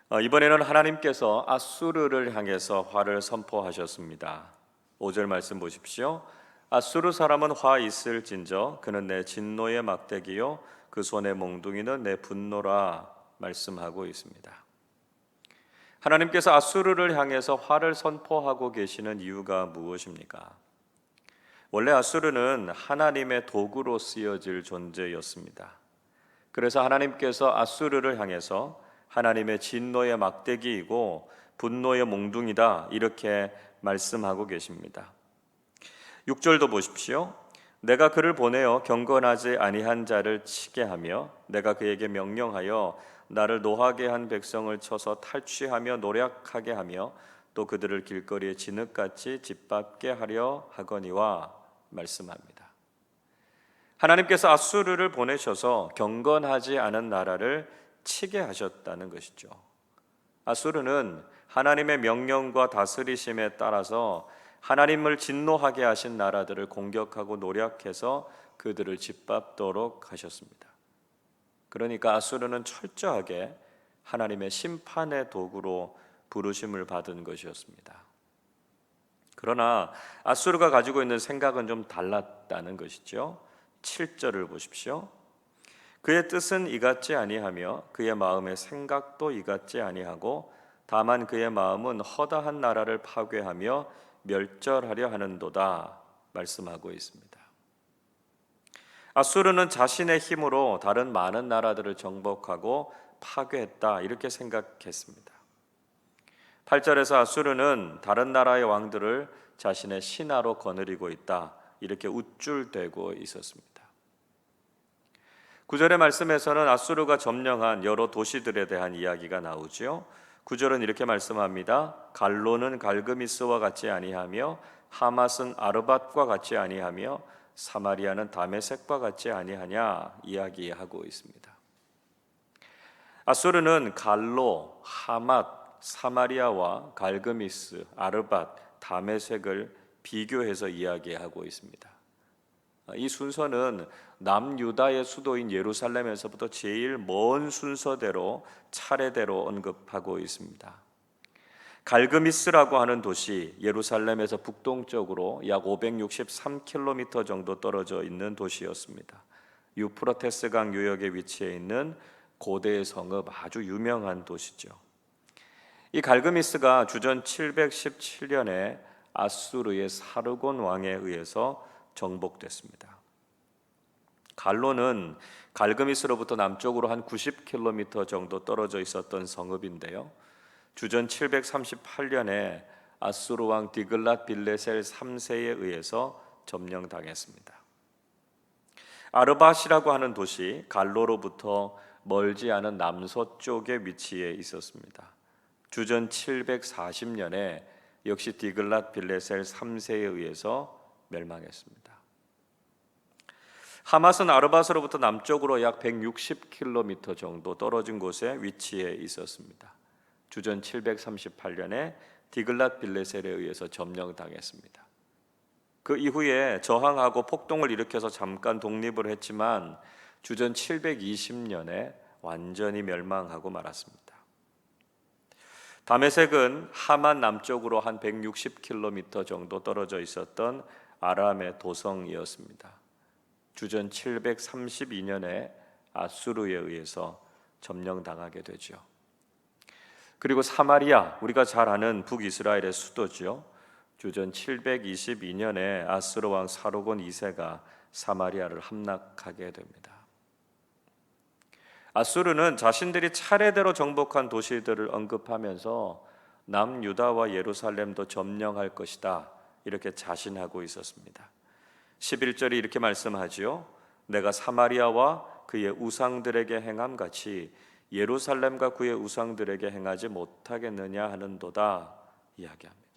이번에는 하나님께서 아수르를 향해서 화를 선포하셨습니다. 5절 말씀 보십시오. 아수르 사람은 화 있을진저 그는 내 진노의 막대기요 그 손의 몽둥이는 내 분노라 말씀하고 있습니다. 하나님께서 아수르를 향해서 화를 선포하고 계시는 이유가 무엇입니까? 원래 아수르는 하나님의 도구로 쓰여질 존재였습니다. 그래서 하나님께서 아수르를 향해서 하나님의 진노의 막대기이고 분노의 몽둥이다 이렇게 말씀하고 계십니다. 6절도 보십시오. 내가 그를 보내어 경건하지 아니한 자를 치게 하며 내가 그에게 명령하여 나를 노하게 한 백성을 쳐서 탈취하며 노략하게 하며 또 그들을 길거리에 진흙같이 짓밟게 하려 하거니와 말씀합니다. 하나님께서 아수르를 보내셔서 경건하지 않은 나라를 치게 하셨다는 것이죠. 아수르는 하나님의 명령과 다스리심에 따라서 하나님을 진노하게 하신 나라들을 공격하고 노략해서 그들을 짓밟도록 하셨습니다. 그러니까 아수르는 철저하게 하나님의 심판의 도구로 부르심을 받은 것이었습니다. 그러나 아수르가 가지고 있는 생각은 좀 달랐다는 것이죠. 7절을 보십시오. 그의 뜻은 이같지 아니하며 그의 마음의 생각도 이같지 아니하고 다만 그의 마음은 허다한 나라를 파괴하며 멸절하려 하는도다 말씀하고 있습니다. 아수르는 자신의 힘으로 다른 많은 나라들을 정복하고 파괴했다 이렇게 생각했습니다. 8절에서 아수르는 다른 나라의 왕들을 자신의 신하로 거느리고 있다 이렇게 우쭐대고 있었습니다. 9절의 말씀에서는 아수르가 점령한 여러 도시들에 대한 이야기가 나오죠. 9절은 이렇게 말씀합니다. 갈로는 갈그미스와 같지 아니하며 하맛은 아르밧과 같지 아니하며 사마리아는 다메섹과 같지 아니하냐 이야기하고 있습니다. 아수르는 갈로, 하맛, 사마리아와 갈그미스, 아르밧, 다메섹을 비교해서 이야기하고 있습니다. 이 순서는 남유다의 수도인 예루살렘에서부터 제일 먼 순서대로 차례대로 언급하고 있습니다. 갈그미스라고 하는 도시, 예루살렘에서 북동쪽으로 약 563km 정도 떨어져 있는 도시였습니다. 유프라테스 강 유역에 위치해 있는 고대 성읍 아주 유명한 도시죠. 이 갈그미스가 주전 717년에 아수르의 사르곤 왕에 의해서 정복됐습니다. 갈로는 갈그미스로부터 남쪽으로 한 90km 정도 떨어져 있었던 성읍인데요. 주전 738년에 아수르 왕 디글랏 빌레셀 3세에 의해서 점령당했습니다. 아르밧이라고 하는 도시 갈로로부터 멀지 않은 남서쪽에 위치해 있었습니다. 주전 740년에 역시 디글랏 빌레셀 3세에 의해서 멸망했습니다. 하맛은 아르밧으로부터 남쪽으로 약 160km 정도 떨어진 곳에 위치해 있었습니다. 주전 738년에 디글랏 빌레셀에 의해서 점령당했습니다. 그 이후에 저항하고 폭동을 일으켜서 잠깐 독립을 했지만 주전 720년에 완전히 멸망하고 말았습니다. 다메섹은 하맛 남쪽으로 한 160km 정도 떨어져 있었던 아람의 도성이었습니다. 주전 732년에 아수르에 의해서 점령당하게 되죠. 그리고 사마리아, 우리가 잘 아는 북이스라엘의 수도죠. 주전 722년에 아수르 왕 사르곤 2세가 사마리아를 함락하게 됩니다. 아수르는 자신들이 차례대로 정복한 도시들을 언급하면서 남유다와 예루살렘도 점령할 것이다 이렇게 자신하고 있었습니다. 11절이 이렇게 말씀하지요. 내가 사마리아와 그의 우상들에게 행함같이 예루살렘과 그의 우상들에게 행하지 못하겠느냐 하는도다 이야기합니다.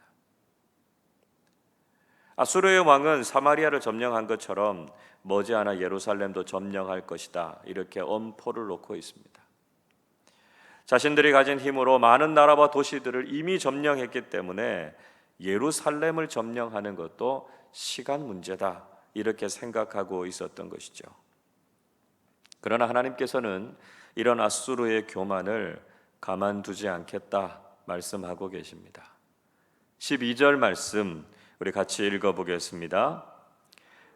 아수르의 왕은 사마리아를 점령한 것처럼 머지않아 예루살렘도 점령할 것이다 이렇게 엄포를 놓고 있습니다. 자신들이 가진 힘으로 많은 나라와 도시들을 이미 점령했기 때문에 예루살렘을 점령하는 것도 시간 문제다 이렇게 생각하고 있었던 것이죠. 그러나 하나님께서는 이런 아수르의 교만을 가만두지 않겠다 말씀하고 계십니다. 12절 말씀 우리 같이 읽어보겠습니다.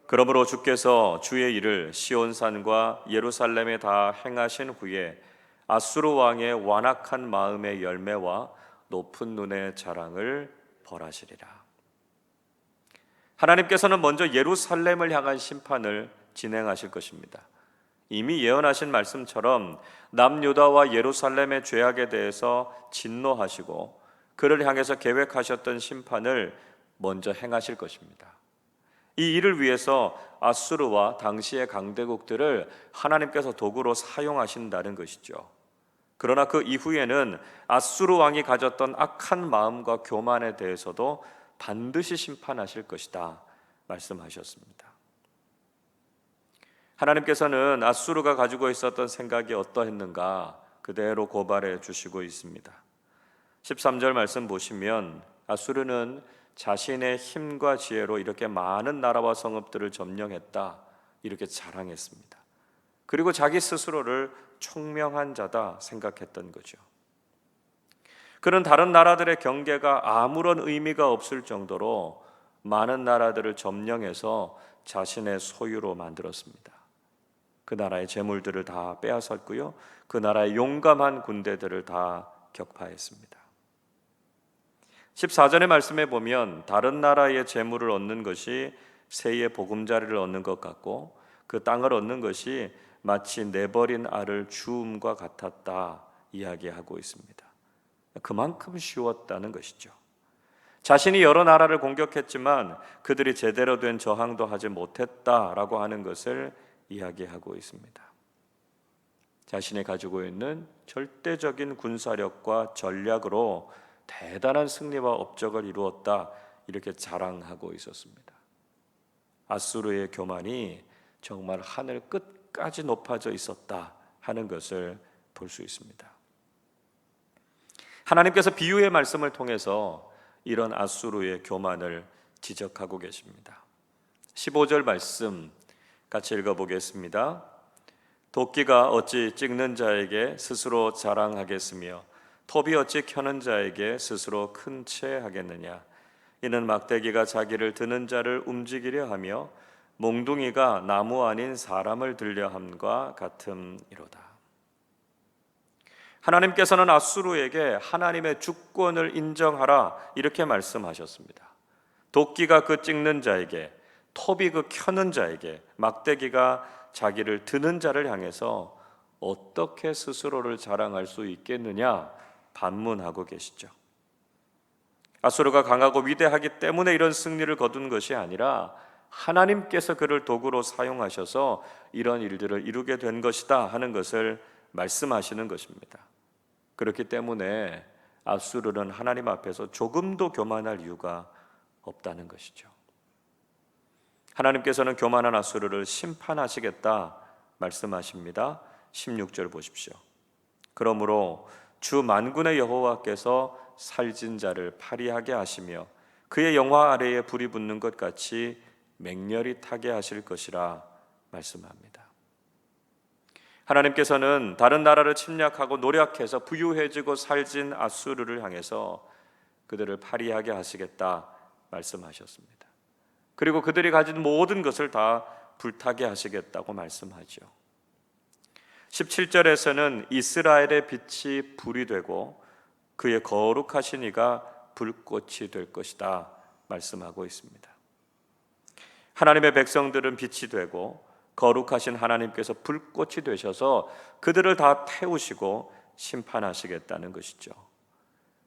그러므로 주께서 주의 일을 시온산과 예루살렘에 다 행하신 후에 아수르 왕의 완악한 마음의 열매와 높은 눈의 자랑을 벌하시리라. 하나님께서는 먼저 예루살렘을 향한 심판을 진행하실 것입니다. 이미 예언하신 말씀처럼 남유다와 예루살렘의 죄악에 대해서 진노하시고 그를 향해서 계획하셨던 심판을 먼저 행하실 것입니다. 이 일을 위해서 아수르와 당시의 강대국들을 하나님께서 도구로 사용하신다는 것이죠. 그러나 그 이후에는 아수르 왕이 가졌던 악한 마음과 교만에 대해서도 반드시 심판하실 것이다 말씀하셨습니다. 하나님께서는 아수르가 가지고 있었던 생각이 어떠했는가 그대로 고발해 주시고 있습니다. 13절 말씀 보시면 아수르는 자신의 힘과 지혜로 이렇게 많은 나라와 성읍들을 점령했다 이렇게 자랑했습니다. 그리고 자기 스스로를 총명한 자다 생각했던 거죠. 그는 다른 나라들의 경계가 아무런 의미가 없을 정도로 많은 나라들을 점령해서 자신의 소유로 만들었습니다. 그 나라의 재물들을 다 빼앗았고요. 그 나라의 용감한 군대들을 다 격파했습니다. 14절의 말씀에 보면 다른 나라의 재물을 얻는 것이 새의 보금자리를 얻는 것 같고 그 땅을 얻는 것이 마치 내버린 알을 주움과 같았다 이야기하고 있습니다. 그만큼 쉬웠다는 것이죠. 자신이 여러 나라를 공격했지만 그들이 제대로 된 저항도 하지 못했다라고 하는 것을 이야기하고 있습니다. 자신이 가지고 있는 절대적인 군사력과 전략으로 대단한 승리와 업적을 이루었다 이렇게 자랑하고 있었습니다. 아수르의 교만이 정말 하늘 끝까지 높아져 있었다 하는 것을 볼 수 있습니다. 하나님께서 비유의 말씀을 통해서 이런 아수르의 교만을 지적하고 계십니다. 15절 말씀 같이 읽어보겠습니다. 도끼가 어찌 찍는 자에게 스스로 자랑하겠으며 톱이 어찌 켜는 자에게 스스로 큰 채 하겠느냐. 이는 막대기가 자기를 드는 자를 움직이려 하며 몽둥이가 나무 아닌 사람을 들려 함과 같음이로다. 하나님께서는 아수르에게 하나님의 주권을 인정하라 이렇게 말씀하셨습니다. 도끼가 그 찍는 자에게, 톱이 그 켜는 자에게, 막대기가 자기를 드는 자를 향해서 어떻게 스스로를 자랑할 수 있겠느냐 반문하고 계시죠. 아수르가 강하고 위대하기 때문에 이런 승리를 거둔 것이 아니라 하나님께서 그를 도구로 사용하셔서 이런 일들을 이루게 된 것이다 하는 것을 말씀하시는 것입니다. 그렇기 때문에 아수르는 하나님 앞에서 조금도 교만할 이유가 없다는 것이죠. 하나님께서는 교만한 아수르를 심판하시겠다 말씀하십니다. 16절 보십시오. 그러므로 주 만군의 여호와께서 살진 자를 파리하게 하시며 그의 영화 아래에 불이 붙는 것 같이 맹렬히 타게 하실 것이라 말씀합니다. 하나님께서는 다른 나라를 침략하고 노력해서 부유해지고 살진 아수르를 향해서 그들을 파리하게 하시겠다 말씀하셨습니다. 그리고 그들이 가진 모든 것을 다 불타게 하시겠다고 말씀하죠. 17절에서는 이스라엘의 빛이 불이 되고 그의 거룩하신 이가 불꽃이 될 것이다 말씀하고 있습니다. 하나님의 백성들은 빛이 되고 거룩하신 하나님께서 불꽃이 되셔서 그들을 다 태우시고 심판하시겠다는 것이죠.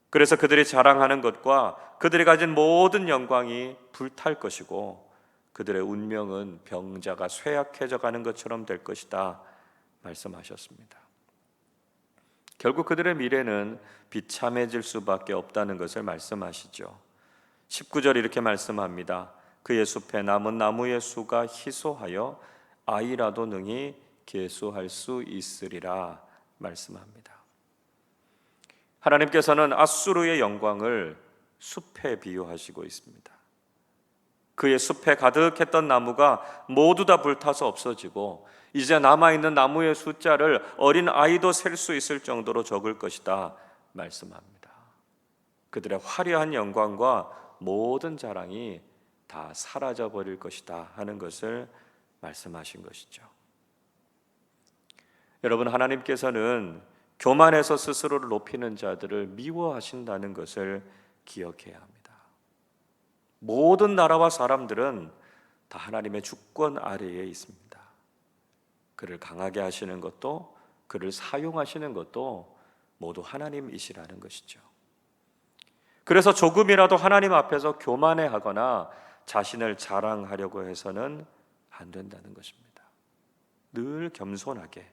그래서 그들이 자랑하는 것과 그들이 가진 모든 영광이 불탈 것이고 그들의 운명은 병자가 쇠약해져 가는 것처럼 될 것이다 말씀하셨습니다. 결국 그들의 미래는 비참해질 수밖에 없다는 것을 말씀하시죠. 19절 이렇게 말씀합니다. 그의 숲에 남은 나무의 수가 희소하여 아이라도 능히 계수할 수 있으리라 말씀합니다. 하나님께서는 아수르의 영광을 숲에 비유하시고 있습니다. 그의 숲에 가득했던 나무가 모두 다 불타서 없어지고 이제 남아있는 나무의 숫자를 어린 아이도 셀 수 있을 정도로 적을 것이다 말씀합니다. 그들의 화려한 영광과 모든 자랑이 다 사라져 버릴 것이다 하는 것을 말씀하신 것이죠. 여러분, 하나님께서는 교만해서 스스로를 높이는 자들을 미워하신다는 것을 기억해야 합니다. 모든 나라와 사람들은 다 하나님의 주권 아래에 있습니다. 그를 강하게 하시는 것도, 그를 사용하시는 것도 모두 하나님이시라는 것이죠. 그래서 조금이라도 하나님 앞에서 교만해하거나 자신을 자랑하려고 해서는 안 된다는 것입니다. 늘 겸손하게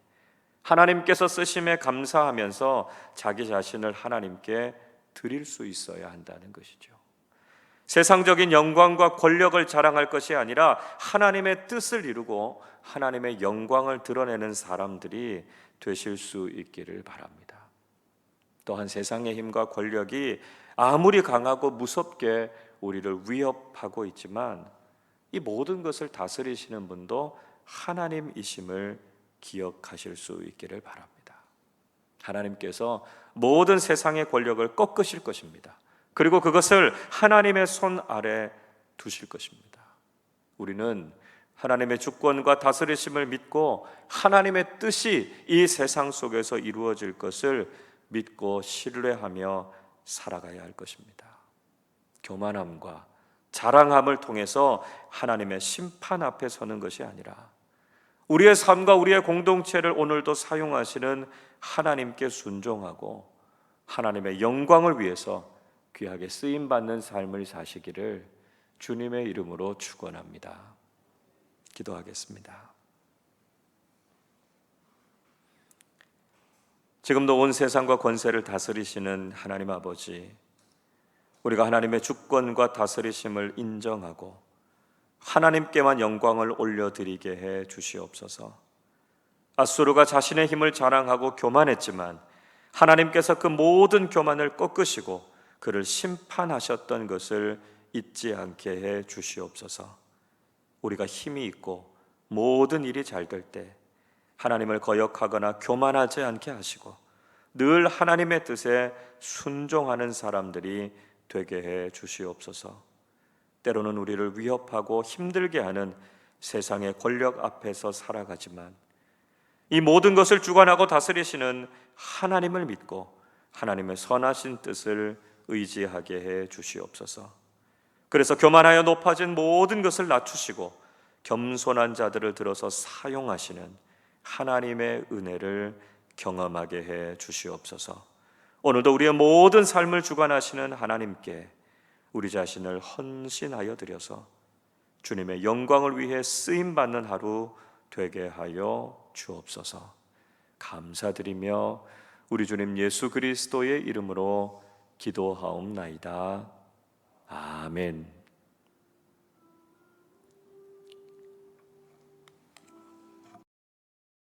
하나님께서 쓰심에 감사하면서 자기 자신을 하나님께 드릴 수 있어야 한다는 것이죠. 세상적인 영광과 권력을 자랑할 것이 아니라 하나님의 뜻을 이루고 하나님의 영광을 드러내는 사람들이 되실 수 있기를 바랍니다. 또한 세상의 힘과 권력이 아무리 강하고 무섭게 우리를 위협하고 있지만 이 모든 것을 다스리시는 분도 하나님이심을 기억하실 수 있기를 바랍니다. 하나님께서 모든 세상의 권력을 꺾으실 것입니다. 그리고 그것을 하나님의 손 아래 두실 것입니다. 우리는 하나님의 주권과 다스리심을 믿고 하나님의 뜻이 이 세상 속에서 이루어질 것을 믿고 신뢰하며 살아가야 할 것입니다. 교만함과 자랑함을 통해서 하나님의 심판 앞에 서는 것이 아니라 우리의 삶과 우리의 공동체를 오늘도 사용하시는 하나님께 순종하고 하나님의 영광을 위해서 귀하게 쓰임받는 삶을 사시기를 주님의 이름으로 축원합니다. 기도하겠습니다. 지금도 온 세상과 권세를 다스리시는 하나님 아버지, 우리가 하나님의 주권과 다스리심을 인정하고 하나님께만 영광을 올려드리게 해 주시옵소서. 앗수르가 자신의 힘을 자랑하고 교만했지만 하나님께서 그 모든 교만을 꺾으시고 그를 심판하셨던 것을 잊지 않게 해 주시옵소서. 우리가 힘이 있고 모든 일이 잘 될 때 하나님을 거역하거나 교만하지 않게 하시고 늘 하나님의 뜻에 순종하는 사람들이 되게 해 주시옵소서. 때로는 우리를 위협하고 힘들게 하는 세상의 권력 앞에서 살아가지만 이 모든 것을 주관하고 다스리시는 하나님을 믿고 하나님의 선하신 뜻을 의지하게 해 주시옵소서. 그래서 교만하여 높아진 모든 것을 낮추시고 겸손한 자들을 들어서 사용하시는 하나님의 은혜를 경험하게 해 주시옵소서. 오늘도 우리의 모든 삶을 주관하시는 하나님께 우리 자신을 헌신하여 드려서 주님의 영광을 위해 쓰임받는 하루 되게 하여 주옵소서. 감사드리며 우리 주님 예수 그리스도의 이름으로 기도하옵나이다. 아멘.